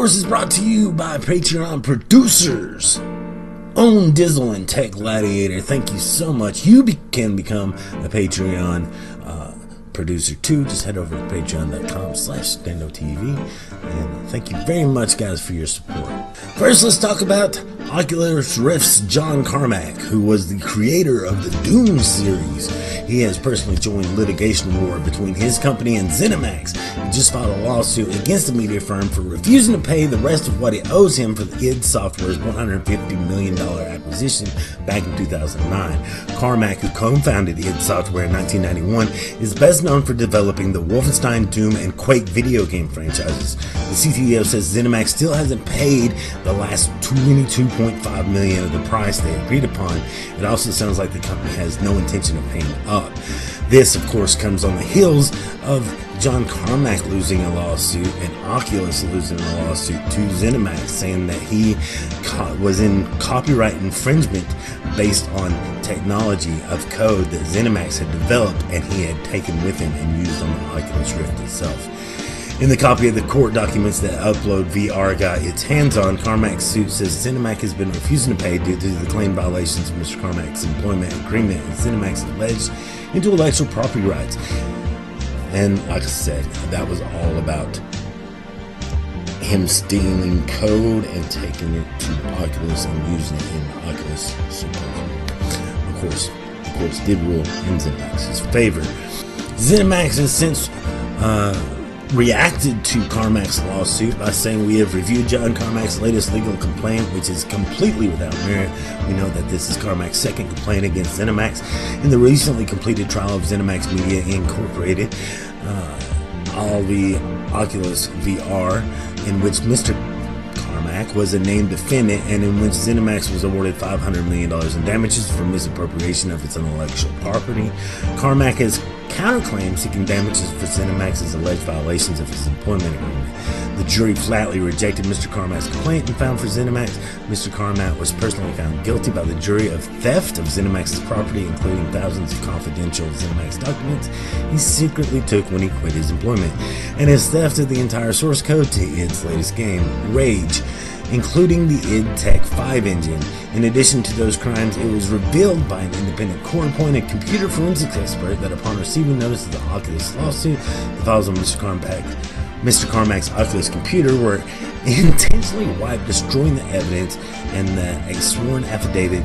course, is brought to you by Patreon producers. Own Dizzle and Tech Gladiator, thank you so much. You can become a Patreon producer too. Just head over to patreon.com/StandoTV, and thank you very much, guys, for your support. First, let's talk about Oculus Rift's John Carmack, who was the creator of the Doom series. He has personally joined litigation war between his company and Zenimax. He just filed a lawsuit against the media firm for refusing to pay the rest of what it owes him for the id Software's $150 million acquisition back in 2009. Carmack, who co-founded id Software in 1991, is best known for developing the Wolfenstein, Doom, and Quake video game franchises. The CTO says Zenimax still hasn't paid the last $22.5 million of the price they agreed upon. It also sounds like the company has no intention of paying up. This, of course, comes on the heels of John Carmack losing a lawsuit and Oculus losing a lawsuit to Zenimax, saying that he was in copyright infringement based on technology of code that Zenimax had developed and he had taken with him and used on the Oculus Rift itself. In the copy of the court documents that Upload VR got its hands on, Carmack Sues says Zenimax has been refusing to pay due to the claimed violations of Mr. Carmack's employment agreement and Zenimax alleged intellectual property rights. And like I said, that was all about him stealing code and taking it to Oculus and using it in Oculus supposedly. Of course, did rule in Zenimax's favor. Zenimax has since reacted to Carmack's lawsuit by saying, "We have reviewed John Carmack's latest legal complaint, which is completely without merit. We know that this is Carmack's second complaint against Zenimax in the recently completed trial of Zenimax Media Incorporated, all the Oculus VR, in which Mr. Carmack was a named defendant and in which Zenimax was awarded $500 million in damages for misappropriation of its intellectual property. Carmack has counterclaimed seeking damages for Zenimax's alleged violations of his employment agreement. The jury flatly rejected Mr. Carmack's complaint and found for Zenimax. Mr. Carmack was personally found guilty by the jury of theft of Zenimax's property, including thousands of confidential Zenimax documents he secretly took when he quit his employment, and his theft of the entire source code to id's latest game, Rage, including the id Tech 5 engine. In addition to those crimes, it was revealed by an independent court-appointed computer forensics expert that upon receiving notice of the Oculus lawsuit, the files on Mr. Carmack's Oculus computer were intentionally wiped, destroying the evidence, and that a sworn affidavit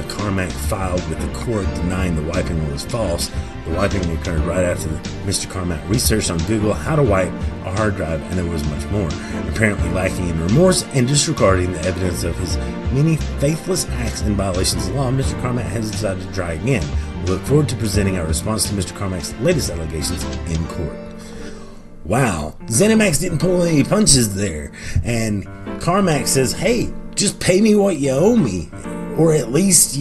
Carmack filed with the court denying the wiping was false. The wiping occurred right after Mr. Carmack researched on Google how to wipe a hard drive, and there was much more. Apparently lacking in remorse and disregarding the evidence of his many faithless acts and violations of law, Mr. Carmack has decided to try again. We look forward to presenting our response to Mr. Carmack's latest allegations in court. Wow, Zenimax didn't pull any punches there, and Carmack says, "Hey, just pay me what you owe me, or at least,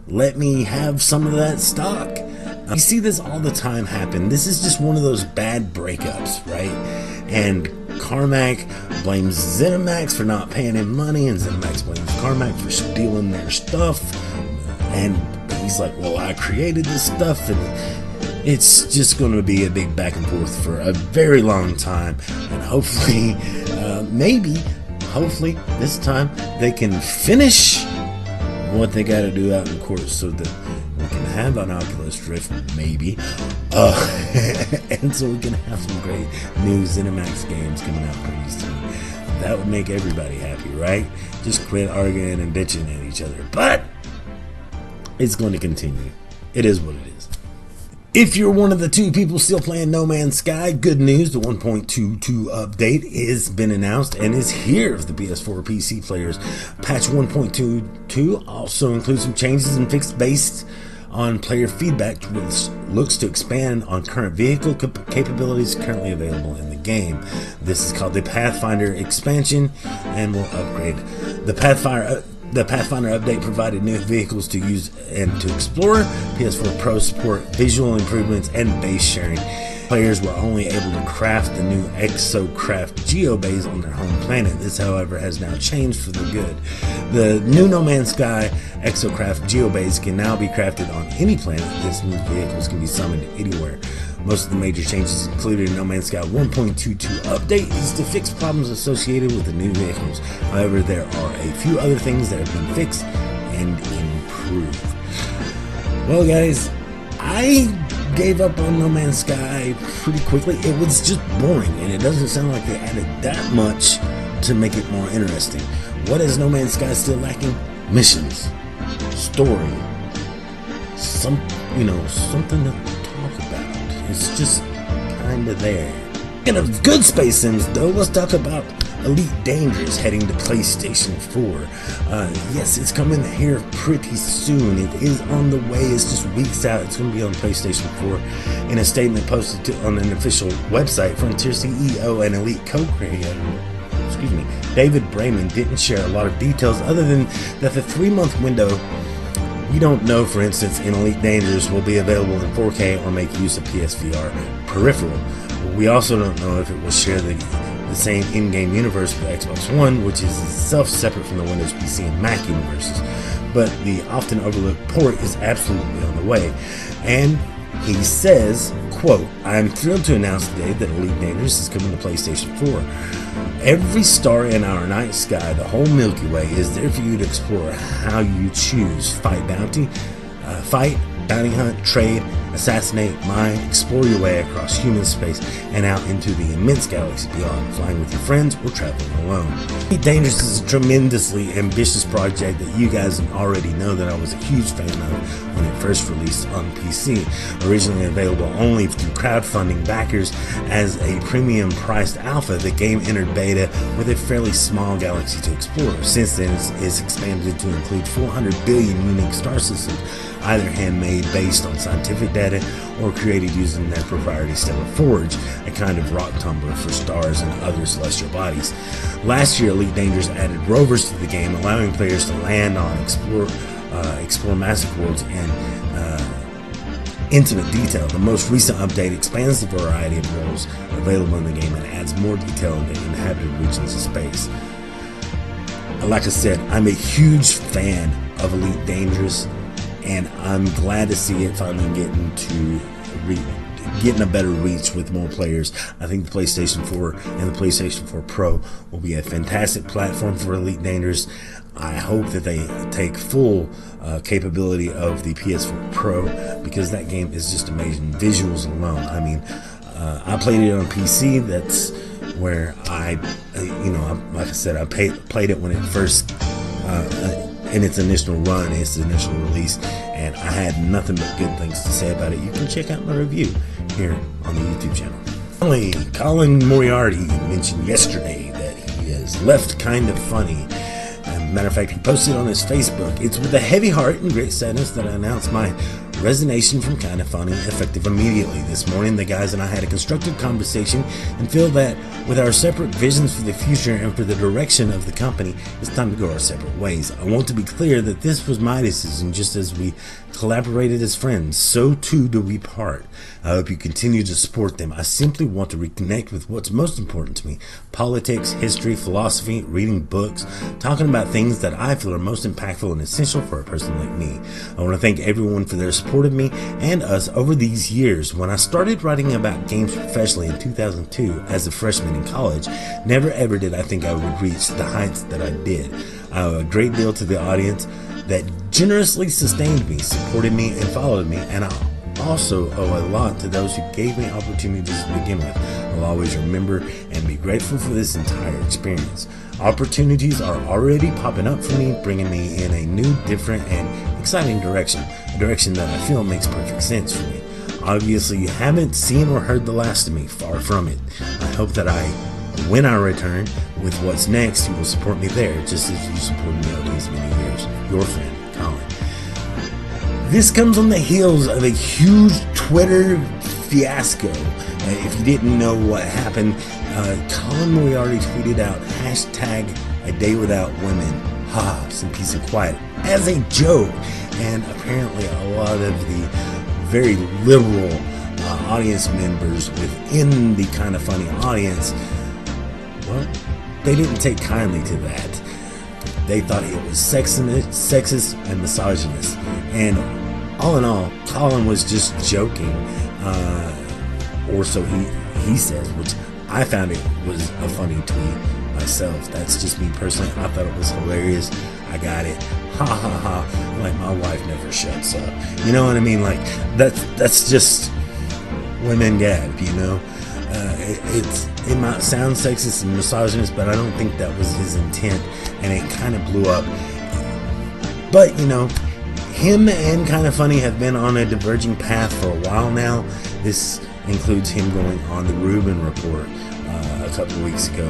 let me have some of that stock." You see this all the time happen. This is just one of those bad breakups, right? And Carmack blames Zenimax for not paying him money, and Zenimax blames Carmack for stealing their stuff, and he's like, "Well, I created this stuff," and it's just going to be a big back and forth for a very long time, and hopefully this time they can finish what they got to do out in court so that we can have an Oculus Rift, maybe, and so we can have some great new Zenimax games coming out pretty soon. That would make everybody happy, right? Just quit arguing and bitching at each other, but it's going to continue. It is what it is. If you're one of the two people still playing No Man's Sky, good news, the 1.22 update has been announced and is here for the PS4 PC players. Patch 1.22 also includes some changes and fixes based on player feedback, which looks to expand on current vehicle capabilities currently available in the game. This is called the Pathfinder expansion and will upgrade the Pathfinder. The Pathfinder update provided new vehicles to use and to explore. PS4 Pro support visual improvements and base sharing. Players were only able to craft the new Exocraft Geobase on their home planet. This, however, has now changed for the good. The new No Man's Sky Exocraft Geobase can now be crafted on any planet. This means vehicles can be summoned anywhere. Most of the major changes included in No Man's Sky 1.22 update is to fix problems associated with the new vehicles. However, there are a few other things that have been fixed and improved. Well guys, I gave up on No Man's Sky pretty quickly. It was just boring, and it doesn't sound like they added that much to make it more interesting. What is No Man's Sky still lacking? Missions, story, something to talk about. It's just kind of there. In a good space sims though, let's talk about Elite Dangerous heading to PlayStation 4. Yes, it's coming here pretty soon. It is on the way. It's just weeks out. It's going to be on PlayStation 4. In a statement posted on an official website, Frontier CEO and Elite co-creator, David Brayman, didn't share a lot of details other than that the 3-month window, we don't know, for instance, in Elite Dangerous will be available in 4K or make use of PSVR peripheral. We also don't know if it will share the same in-game universe with Xbox One, which is itself separate from the Windows PC and Mac universes. But the often overlooked port is absolutely on the way. And he says, quote, "I am thrilled to announce today that Elite Dangerous is coming to PlayStation 4. Every star in our night sky, the whole Milky Way, is there for you to explore how you choose. Fight, bounty hunt, trade, assassinate, mine, explore your way across human space and out into the immense galaxy beyond, flying with your friends or traveling alone." Elite Dangerous is a tremendously ambitious project that you guys already know that I was a huge fan of when it first released on PC. Originally available only through crowdfunding backers as a premium priced alpha, the game entered beta with a fairly small galaxy to explore. Since then, it's expanded to include 400 billion unique star systems, either handmade based on scientific data or created using their proprietary Stellar Forge, a kind of rock tumbler for stars and other celestial bodies. Last year, Elite Dangerous added rovers to the game, allowing players to land on, explore massive worlds in intimate detail. The most recent update expands the variety of worlds available in the game and adds more detail into inhabited regions of space. Like I said, I'm a huge fan of Elite Dangerous, and I'm glad to see it finally getting a better reach with more players. I think the PlayStation 4 and the PlayStation 4 Pro will be a fantastic platform for Elite Dangerous. I hope that they take full capability of the PS4 Pro, because that game is just amazing. Visuals alone. I mean, I played it on PC. That's where like I said, I played it when it first in its initial run, its initial release, and I had nothing but good things to say about it. You can check out my review here on the YouTube channel. Finally, Colin Moriarty mentioned yesterday that he has left Kind of Funny. Matter of fact, he posted on his Facebook, "It's with a heavy heart and great sadness that I announce my resignation from Kind of Funny, effective immediately. This morning, the guys and I had a constructive conversation and feel that with our separate visions for the future and for the direction of the company, it's time to go our separate ways. I want to be clear that this was my decision. Just as we collaborated as friends, so too do we part. I hope you continue to support them. I simply want to reconnect with what's most important to me: politics, history, philosophy, reading books, talking about things that I feel are most impactful and essential for a person like me. I want to thank everyone for their support of me and us over these years. When I started writing about games professionally in 2002 as a freshman in college, never ever did I think I would reach the heights that I did. I owe a great deal to the audience that generously sustained me, supported me, and followed me, and I also owe a lot to those who gave me opportunities to begin with. I'll always remember and be grateful for this entire experience. Opportunities are already popping up for me, bringing me in a new, different, and exciting direction, a direction that I feel makes perfect sense for me. Obviously, you haven't seen or heard the last of me, far from it. I hope that when I return with what's next, you will support me there, just as you supported me over these many years. Your friend, Colin." This comes on the heels of a huge Twitter fiasco. If you didn't know what happened, Colin Moriarty tweeted out #ADayWithoutWomen, some peace and quiet, as a joke. And apparently a lot of the very liberal audience members within the Kind of Funny audience, well, they didn't take kindly to that. They thought it was sexist and misogynist. And all in all, Colin was just joking. or so he says, which I found it was a funny tweet myself. That's just me personally. I thought it was hilarious. I got it. Ha ha ha. Like, my wife never shuts up. You know what I mean? Like, that's just women gab, you know? It might sound sexist and misogynist, but I don't think that was his intent, and it kind of blew up. But, you know, him and Kinda Funny have been on a diverging path for a while now. This includes him going on the Rubin Report a couple of weeks ago.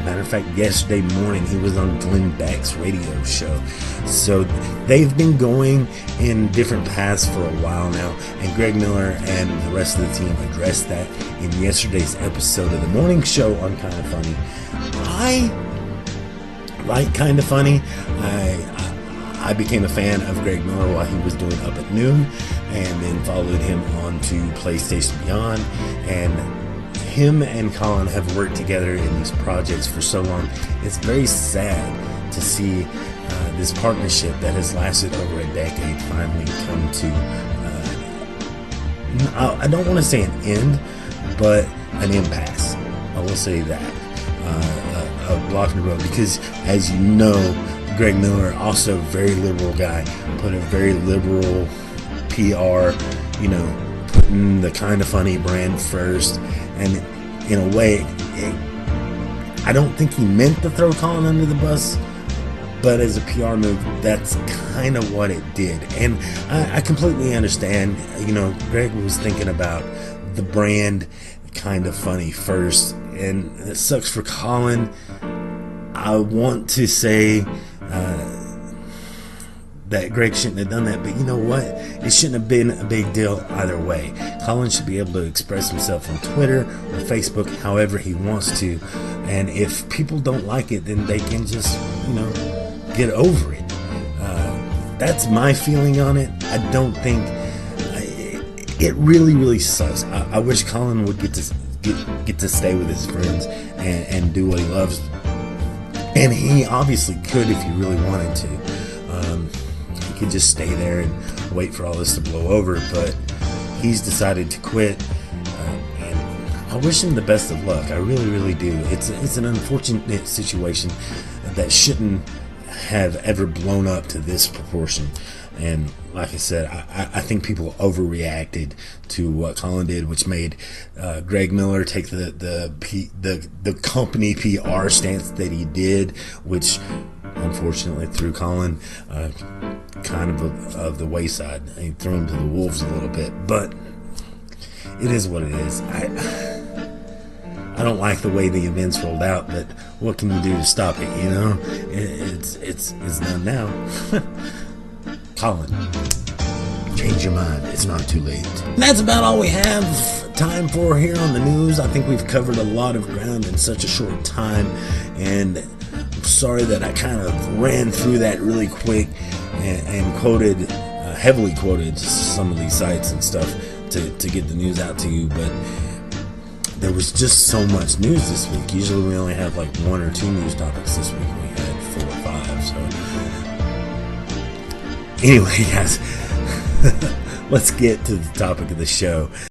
Matter of fact, yesterday morning he was on Glenn Beck's radio show. So they've been going in different paths for a while now, and Greg Miller and the rest of the team addressed that in yesterday's episode of the morning show on Kinda Funny. I like Kinda Funny. I became a fan of Greg Miller while he was doing Up at Noon, and then followed him on to PlayStation Beyond, and him and Colin have worked together in these projects for so long. It's very sad to see this partnership that has lasted over a decade finally come to, I don't want to say an end, but an impasse. I will say that. A block in the road, because as you know, Greg Miller, also a very liberal guy, put a very liberal PR, you know, putting the Kinda Funny brand first. And in a way, I don't think he meant to throw Colin under the bus, but as a PR move, that's kind of what it did. And I completely understand. You know, Greg was thinking about the brand Kinda Funny first, and it sucks for Colin. I want to say that Greg shouldn't have done that, but you know what? It shouldn't have been a big deal either way. Colin should be able to express himself on Twitter or Facebook however he wants to, and if people don't like it, then they can just, you know, get over it. That's my feeling on it. I don't think it really sucks. I wish Colin would get to stay with his friends and do what he loves, and he obviously could if he really wanted to. He could just stay there and wait for all this to blow over, but he's decided to quit, and I wish him the best of luck. I really do. It's an unfortunate situation that shouldn't have ever blown up to this proportion. And like I said, I think people overreacted to what Colin did, which made Greg Miller take the company PR stance that he did, which unfortunately threw Colin kind of the wayside. He threw him to the wolves a little bit, but it is what it is. I don't like the way the events rolled out, but what can you do to stop it? You know, it's done now. Colin, change your mind. It's not too late. And that's about all we have time for here on the news. I think we've covered a lot of ground in such a short time, and I'm sorry that I kind of ran through that really quick and heavily quoted some of these sites and stuff to get the news out to you, but there was just so much news this week. Usually we only have like 1 or 2 news topics. This week we had 4 or 5, so anyway, guys, let's get to the topic of the show.